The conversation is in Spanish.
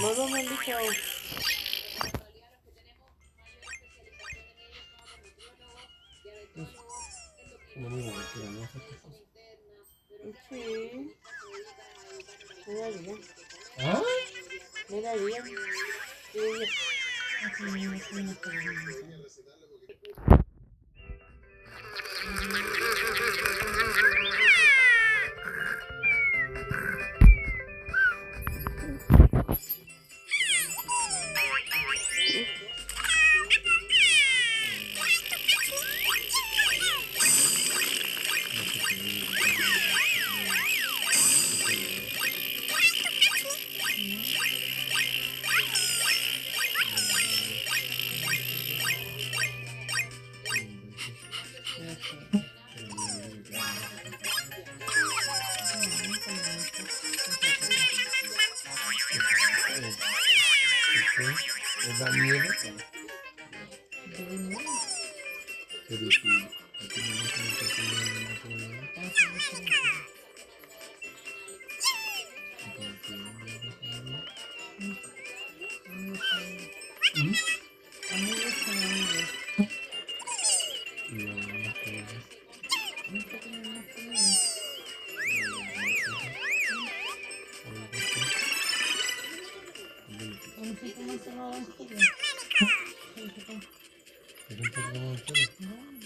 Nos vemos, listo. Como digo, porque no hace estas cosas. Sí. Me da bien. ¿Ah? Me da bien. Sí. ¿Os da miedo? Pero si aquí no me hacen ¿Qué